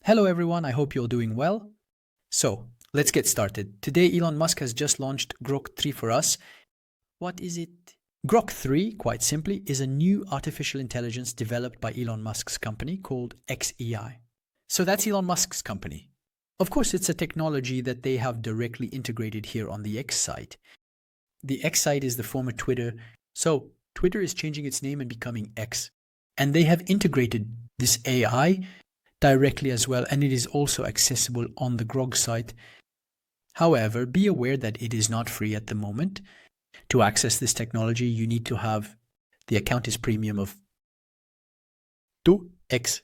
Hello everyone, I hope you're doing well. So, let's get started. Today Elon Musk has just launched Grok 3 for us. What is it? Grok 3, quite simply, is a new artificial intelligence developed by Elon Musk's company called xAI. So that's Elon Musk's company. Of course, it's a technology that they have directly integrated here on the X site. The X site is the former Twitter. So Twitter is changing its name and becoming X. And they have integrated this AI directly as well, and it is also accessible on the Grok site. However, be aware that it is not free at the moment. To access this technology, you need to have the account is premium of 2x,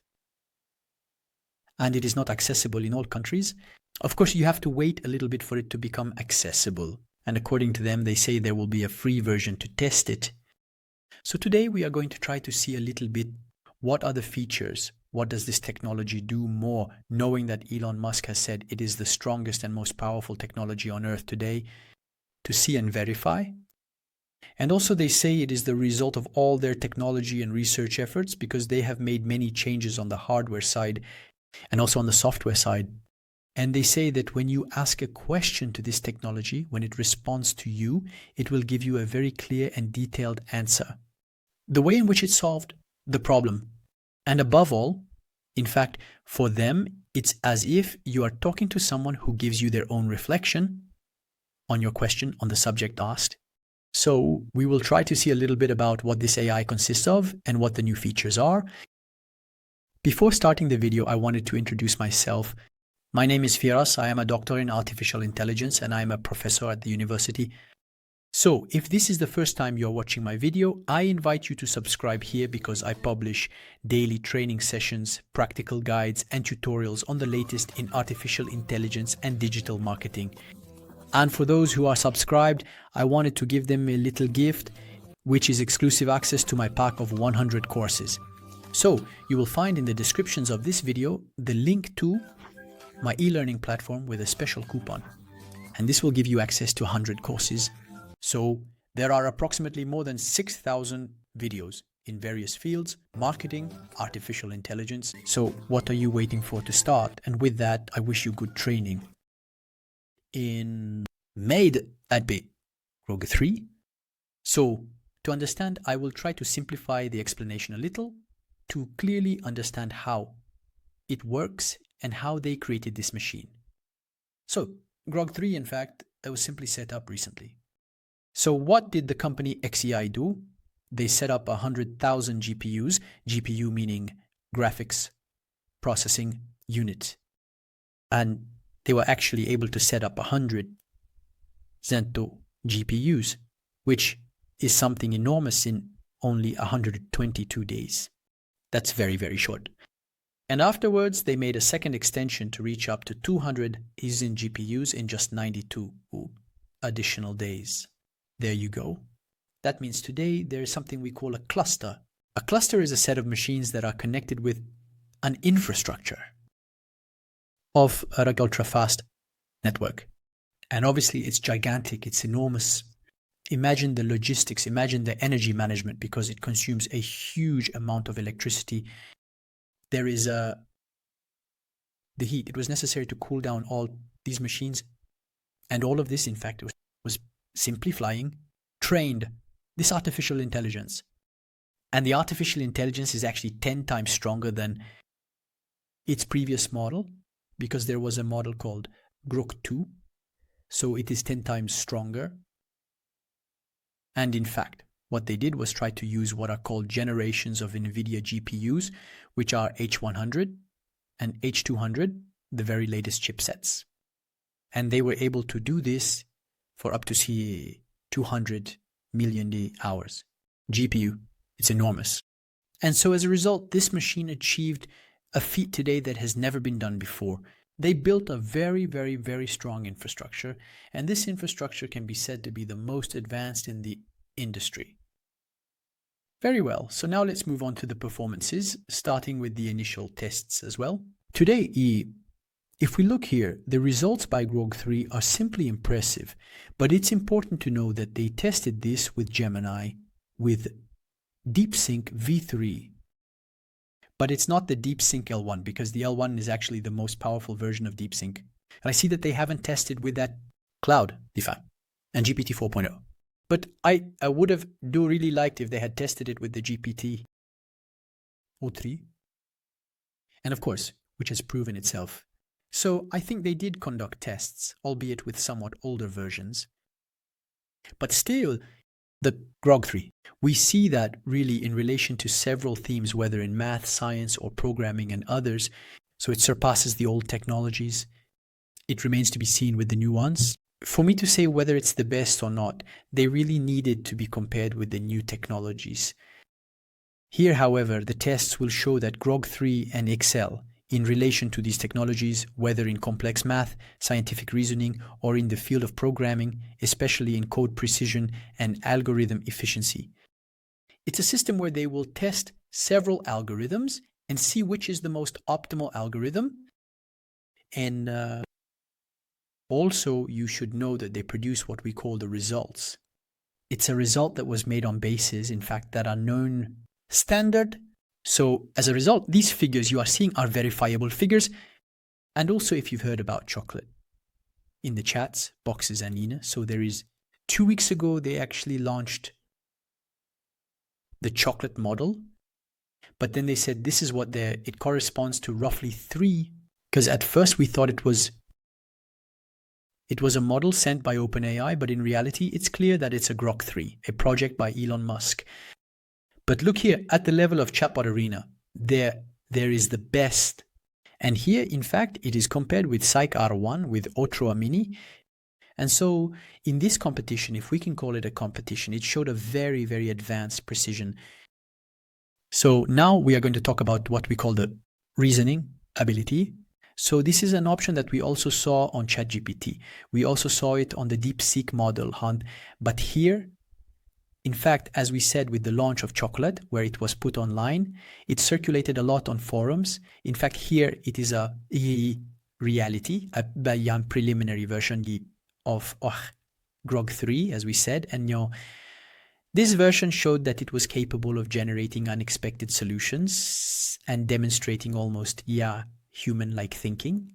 and it is not accessible in all countries. Of course, you have to wait a little bit for it to become accessible, and according to them, they say there will be a free version to test it. So today we are going to try to see a little bit what are the features. What does this technology do more, knowing that Elon Musk has said it is the strongest and most powerful technology on Earth today, to see and verify. And also they say it is the result of all their technology and research efforts, because they have made many changes on the hardware side and also on the software side. And they say that when you ask a question to this technology, when it responds to you, it will give you a very clear and detailed answer. The way in which it solved the problem. And above all, in fact, for them, it's as if you are talking to someone who gives you their own reflection on your question, on the subject asked. So we will try to see a little bit about what this AI consists of and what the new features are. Before starting the video, I wanted to introduce myself. My name is Firas. I am a doctor in artificial intelligence and I am a professor at the university. So if this is the first time you're watching my video, I invite you to subscribe here because I publish daily training sessions, practical guides, and tutorials on the latest in artificial intelligence and digital marketing. And for those who are subscribed, I wanted to give them a little gift, which is exclusive access to my pack of 100 courses. So you will find in the descriptions of this video the link to my e-learning platform with a special coupon. And this will give you access to 100 courses. So there are approximately more than 6,000 videos in various fields, marketing, artificial intelligence. So what are you waiting for to start? And with that, I wish you good training. In made at Grok 3. So to understand, I will try to simplify the explanation a little to clearly understand how it works and how they created this machine. So Grok 3, in fact, it was simply set up recently. So what did the company xAI do? They set up 100,000 GPUs, GPU meaning graphics processing unit. And they were actually able to set up 100 Zento GPUs, which is something enormous in only 122 days. That's very, very short. And afterwards, they made a second extension to reach up to 200 Zen GPUs in just 92 additional days. There you go. That means today there is something we call a cluster. A cluster is a set of machines that are connected with an infrastructure of an ultra-fast network. And obviously it's gigantic, it's enormous. Imagine the logistics, imagine the energy management, because it consumes a huge amount of electricity. There is the heat. It was necessary to cool down all these machines. And all of this, in fact, was simply trained this artificial intelligence. And the artificial intelligence is actually 10 times stronger than its previous model, because there was a model called Grok 2. So it is 10 times stronger. And in fact, what they did was try to use what are called generations of NVIDIA GPUs, which are H100 and H200, the very latest chipsets. And they were able to do this for up to 200 million hours. GPU, it's enormous. And so as a result, this machine achieved a feat today that has never been done before. They built a very, very, very strong infrastructure, and this infrastructure can be said to be the most advanced in the industry. Very well, so now let's move on to the performances, starting with the initial tests as well. Today, if we look here, the results by Grok 3 are simply impressive, but it's important to know that they tested this with Gemini, with DeepSync v3, But it's not the DeepSync L1 because the L1 is actually the most powerful version of DeepSync. And I see that they haven't tested with that cloud DeFi and GPT 4.0. But I would have really liked if they had tested it with the GPT 03. And of course, which has proven itself. So I think they did conduct tests, albeit with somewhat older versions. But still, the Grok 3, we see that really in relation to several themes, whether in math, science, or programming and others. So it surpasses the old technologies. It remains to be seen with the new ones. For me to say whether it's the best or not, they really needed to be compared with the new technologies. Here, however, the tests will show that Grok 3 and excel in relation to these technologies, whether in complex math, scientific reasoning, or in the field of programming, especially in code precision and algorithm efficiency. It's a system where they will test several algorithms and see which is the most optimal algorithm. And also, you should know that they produce what we call the results. It's a result that was made on bases, in fact, that are known standard. So as a result, these figures you are seeing are verifiable figures. And also, if you've heard about chocolate in the chats, Boxes and Nina. So there is 2 weeks ago, they actually launched the chocolate model. But then they said this is what it corresponds to roughly 3. Because at first we thought it was a model sent by OpenAI, but in reality, it's clear that it's a Grok 3, a project by Elon Musk. But look here, at the level of Chatbot Arena, there is the best. And here, in fact, it is compared with Psych R1, with Otroa Mini. And so in this competition, if we can call it a competition, it showed a very, very advanced precision. So now we are going to talk about what we call the reasoning ability. So this is an option that we also saw on ChatGPT. We also saw it on the DeepSeek model hunt. But here, in fact, as we said with the launch of Chocolate, where it was put online, it circulated a lot on forums. In fact, here it is a reality, a preliminary version of Grok 3, as we said. And this version showed that it was capable of generating unexpected solutions and demonstrating almost, human-like thinking.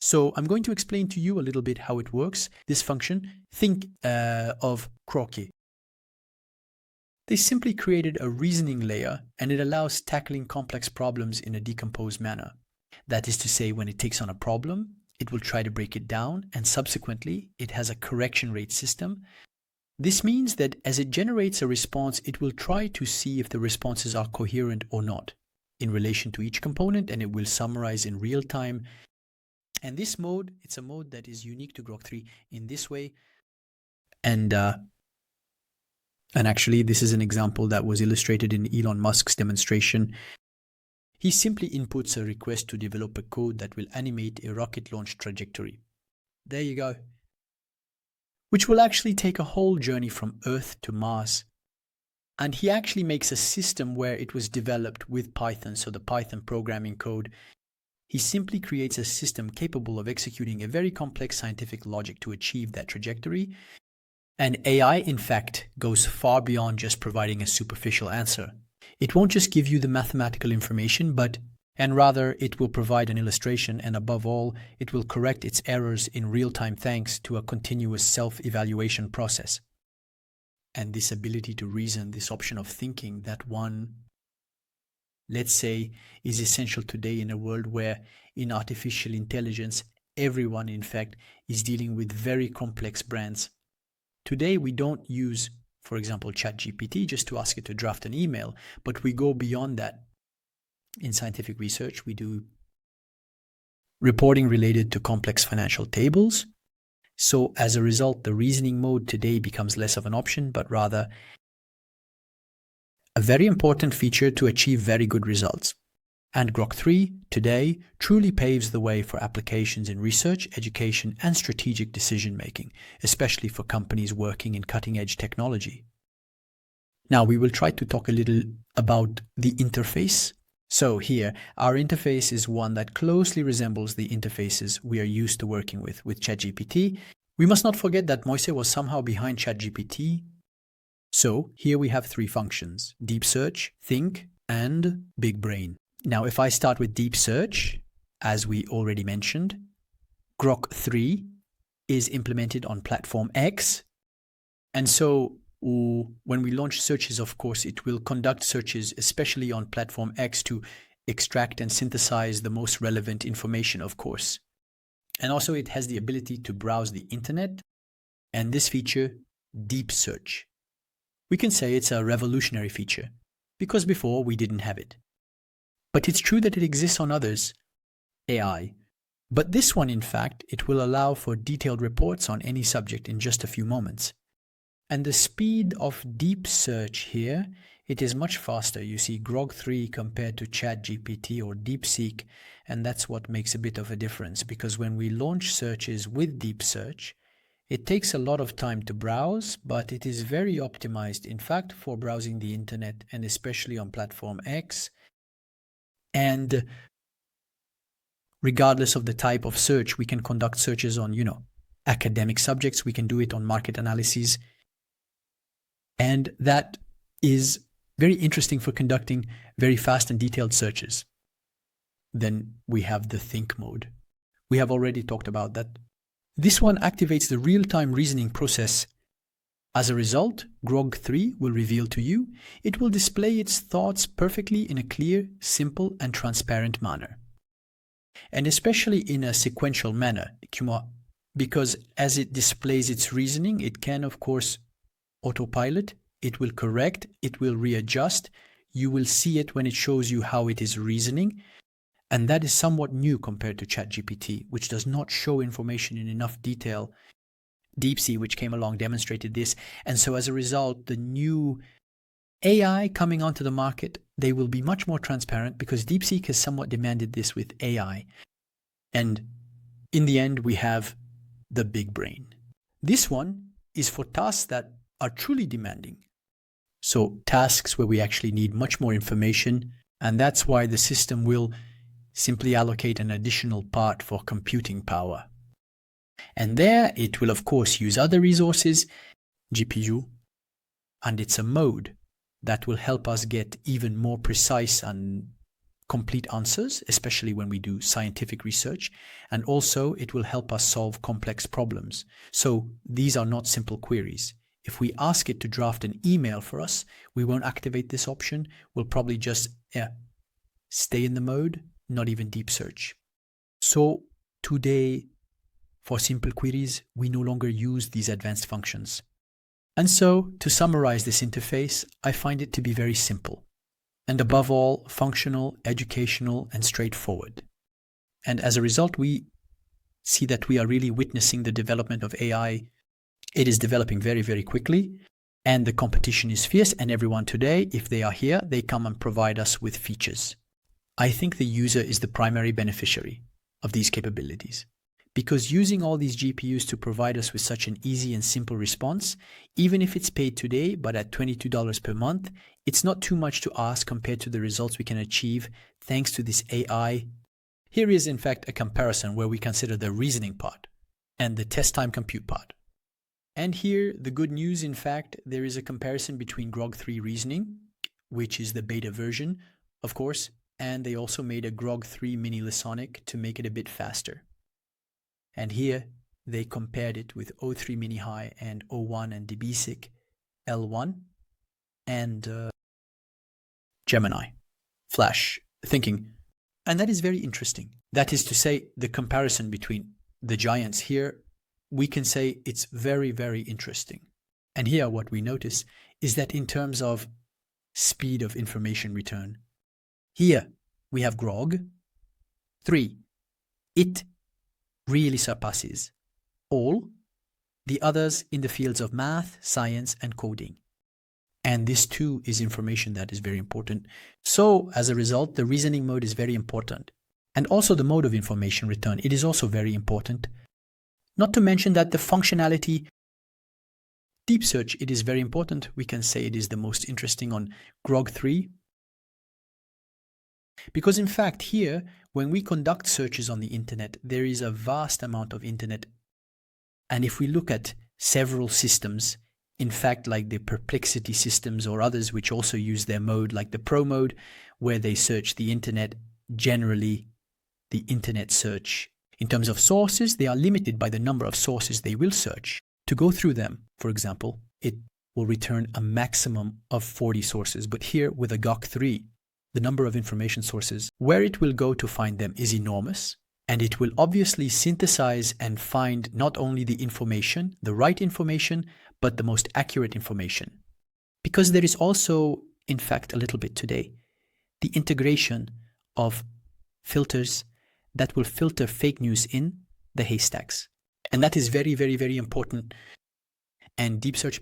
So I'm going to explain to you a little bit how it works, this function. Think of Croquet. They simply created a reasoning layer, and it allows tackling complex problems in a decomposed manner. That is to say, when it takes on a problem, it will try to break it down, and subsequently, it has a correction rate system. This means that as it generates a response, it will try to see if the responses are coherent or not in relation to each component, and it will summarize in real time. And this mode, it's a mode that is unique to Grok 3 in this way. And actually, this is an example that was illustrated in Elon Musk's demonstration. He simply inputs a request to develop a code that will animate a rocket launch trajectory. There you go. Which will actually take a whole journey from Earth to Mars. And he actually makes a system where it was developed with Python, so the Python programming code. He simply creates a system capable of executing a very complex scientific logic to achieve that trajectory. And AI, in fact, goes far beyond just providing a superficial answer. It won't just give you the mathematical information, and rather it will provide an illustration, and above all, it will correct its errors in real time thanks to a continuous self-evaluation process. And this ability to reason, this option of thinking that one, let's say, is essential today in a world where in artificial intelligence, everyone, in fact, is dealing with very complex brands. Today, we don't use, for example, ChatGPT just to ask it to draft an email, but we go beyond that. In scientific research, we do reporting related to complex financial tables. So as a result, the reasoning mode today becomes less of an option, but rather a very important feature to achieve very good results. And Grok 3 today truly paves the way for applications in research, education, and strategic decision-making, especially for companies working in cutting-edge technology. Now, we will try to talk a little about the interface. So here, our interface is one that closely resembles the interfaces we are used to working with ChatGPT. We must not forget that Moise was somehow behind ChatGPT. So here we have 3 functions: Deep Search, Think, and BigBrain. Now, if I start with deep search, as we already mentioned, Grok 3 is implemented on platform X. And so when we launch searches, of course, it will conduct searches, especially on platform X, to extract and synthesize the most relevant information, of course. And also it has the ability to browse the internet, and this feature, deep search. We can say it's a revolutionary feature, because before we didn't have it. But it's true that it exists on others, AI. But this one, in fact, it will allow for detailed reports on any subject in just a few moments. And the speed of deep search here, it is much faster. You see Grok 3 compared to ChatGPT or DeepSeek, and that's what makes a bit of a difference, because when we launch searches with deep search, it takes a lot of time to browse, but it is very optimized, in fact, for browsing the internet, and especially on platform X. And regardless of the type of search, we can conduct searches on, academic subjects. We can do it on market analyses. And that is very interesting for conducting very fast and detailed searches. Then we have the think mode. We have already talked about that. This one activates the real-time reasoning process. As a result, Grok 3 will reveal to you, it will display its thoughts perfectly in a clear, simple, and transparent manner. And especially in a sequential manner, because as it displays its reasoning, it can, of course, autopilot, it will correct, it will readjust. You will see it when it shows you how it is reasoning. And that is somewhat new compared to ChatGPT, which does not show information in enough detail. DeepSeek, which came along, demonstrated this. And so as a result, the new AI coming onto the market, they will be much more transparent, because DeepSeek has somewhat demanded this with AI. And in the end, we have the BigBrain. This one is for tasks that are truly demanding. So tasks where we actually need much more information, and that's why the system will simply allocate an additional part for computing power. And there it will, of course, use other resources, GPU, and it's a mode that will help us get even more precise and complete answers, especially when we do scientific research. And also it will help us solve complex problems. So these are not simple queries. If we ask it to draft an email for us, we won't activate this option. We'll probably just stay in the mode, not even deep search. So today, for simple queries, we no longer use these advanced functions. And so, to summarize this interface, I find it to be very simple. And above all, functional, educational, and straightforward. And as a result, we see that we are really witnessing the development of AI. It is developing very, very quickly, and the competition is fierce, and everyone today, if they are here, they come and provide us with features. I think the user is the primary beneficiary of these capabilities, because using all these GPUs to provide us with such an easy and simple response, even if it's paid today, but at $22 per month, it's not too much to ask compared to the results we can achieve thanks to this AI. Here is, in fact, a comparison where we consider the reasoning part and the test time compute part. And here, the good news, in fact, there is a comparison between Grok 3 reasoning, which is the beta version, of course, and they also made a Grok 3 Mini Lisonic to make it a bit faster. And here, they compared it with O3 Mini High and O1 and DeepSeek L1 and Gemini, Flash, thinking. And that is very interesting. That is to say, the comparison between the giants here, we can say it's very, very interesting. And here what we notice is that in terms of speed of information return, here we have Grok 3. It really surpasses all the others in the fields of math, science, and coding. And this too is information that is very important. So as a result, the reasoning mode is very important. And also the mode of information return, it is also very important. Not to mention that the functionality, deep search, it is very important. We can say it is the most interesting on Grok 3. Because in fact here, when we conduct searches on the internet, there is a vast amount of internet. And if we look at several systems In fact, like the Perplexity systems or others which also use their mode, like the Pro mode, where they search the internet, generally the internet search. In terms of sources, they are limited by the number of sources they will search. To go through them, for example, it will return a maximum of 40 sources. But here with a Grok 3, the number of information sources where it will go to find them is enormous. And it will obviously synthesize and find not only the information, the right information, but the most accurate information. Because there is also, in fact, a little bit today, the integration of filters that will filter fake news in the haystacks. And that is very, very, very important. And Deep Search,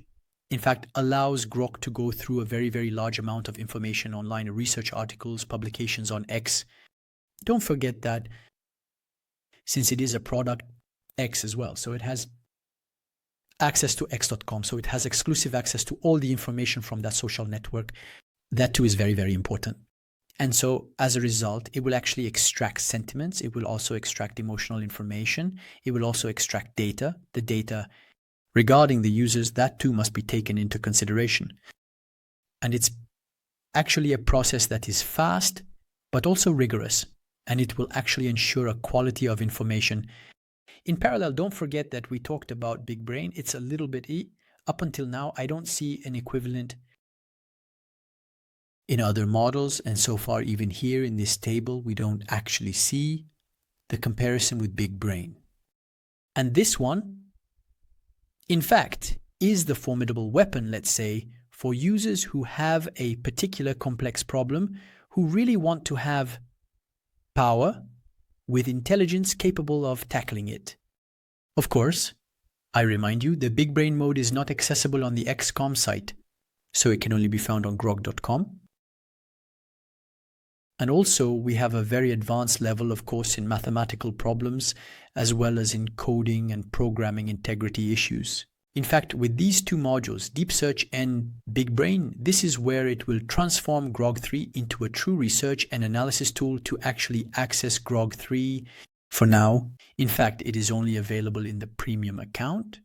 in fact, allows Grok to go through a very, very large amount of information online, research articles, publications on X. Don't forget that since it is a product, X as well, so it has access to x.com, so it has exclusive access to all the information from that social network. That too is very, very important. And so as a result, it will actually extract sentiments. It will also extract emotional information. It will also extract data. The data regarding the users, that too must be taken into consideration. And it's actually a process that is fast, but also rigorous. And it will actually ensure a quality of information. In parallel, don't forget that we talked about BigBrain. It's a little bit, up until now, I don't see an equivalent in other models. And so far, even here in this table, we don't actually see the comparison with BigBrain. And this one, in fact, is the formidable weapon, let's say, for users who have a particular complex problem, who really want to have power with intelligence capable of tackling it. Of course, I remind you, the BigBrain mode is not accessible on the XCOM site, so it can only be found on Grok.com. And also, we have a very advanced level, of course, in mathematical problems, as well as in coding and programming integrity issues. In fact, with these two modules, Deep Search and BigBrain, this is where it will transform Grok 3 into a true research and analysis tool to actually access Grok 3 for now. In fact, it is only available in the premium account.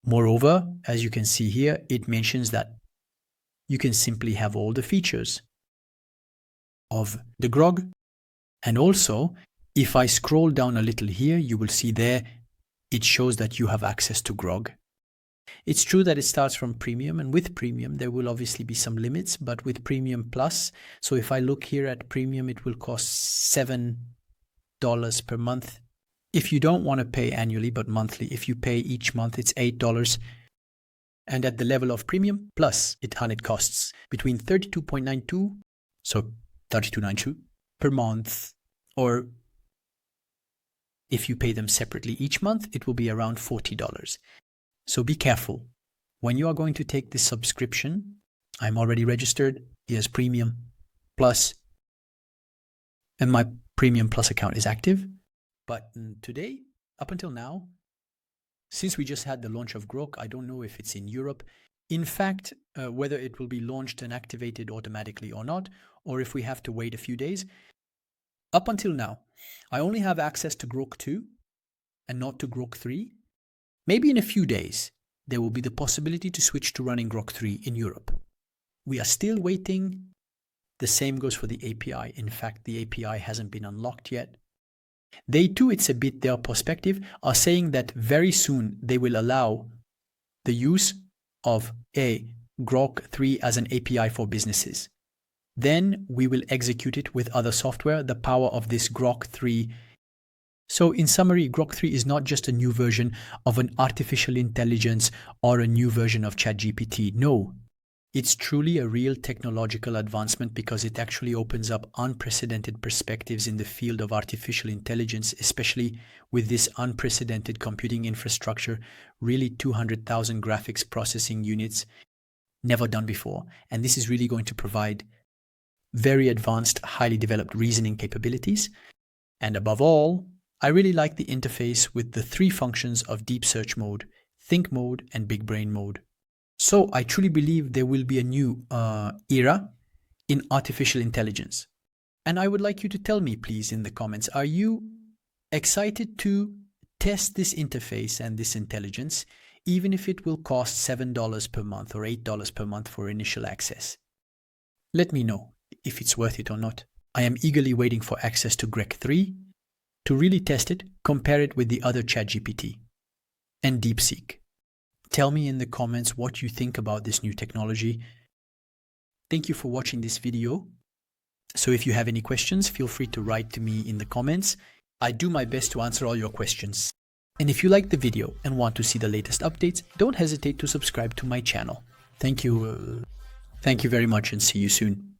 Moreover, as you can see here, it mentions that you can simply have all the features of the Grok. And also, if I scroll down a little here, you will see there, it shows that you have access to Grok. It's true that it starts from premium, and with premium there will obviously be some limits, but with premium plus, so if I look here at premium, it will cost $7 per month. If you don't want to pay annually but monthly, if you pay each month, it's $8. And at the level of premium plus, it costs between $32.92, so $32.92 per month, or if you pay them separately each month, it will be around $40. So be careful. When you are going to take this subscription, I'm already registered, here's Premium Plus, and my Premium Plus account is active. But today, up until now, since we just had the launch of Grok, I don't know if it's in Europe. In fact, whether it will be launched and activated automatically or not, or if we have to wait a few days. Up until now, I only have access to Grok 2 and not to Grok 3. Maybe in a few days, there will be the possibility to switch to running Grok 3 in Europe. We are still waiting. The same goes for the API. In fact, the API hasn't been unlocked yet. They too, it's a bit their perspective, are saying that very soon they will allow the use of a Grok 3 as an API for businesses. Then we will execute it with other software, the power of this Grok 3. So in summary, Grok 3 is not just a new version of an artificial intelligence or a new version of ChatGPT. No, it's truly a real technological advancement because it actually opens up unprecedented perspectives in the field of artificial intelligence, especially with this unprecedented computing infrastructure, really 200,000 graphics processing units, never done before. And this is really going to provide very advanced, highly developed reasoning capabilities. And above all, I really like the interface with the three functions of Deep Search mode, Think mode, and BigBrain mode. So I truly believe there will be a new era in artificial intelligence. And I would like you to tell me, please, in the comments, are you excited to test this interface and this intelligence even if it will cost $7 per month or $8 per month for initial access. Let me know if it's worth it or not. I am eagerly waiting for access to Grok 3 to really test it, compare it with the other ChatGPT and DeepSeek. Tell me in the comments what you think about this new technology. Thank you for watching this video. So if you have any questions, feel free to write to me in the comments. I do my best to answer all your questions. And if you liked the video and want to see the latest updates, don't hesitate to subscribe to my channel. Thank you very much and see you soon.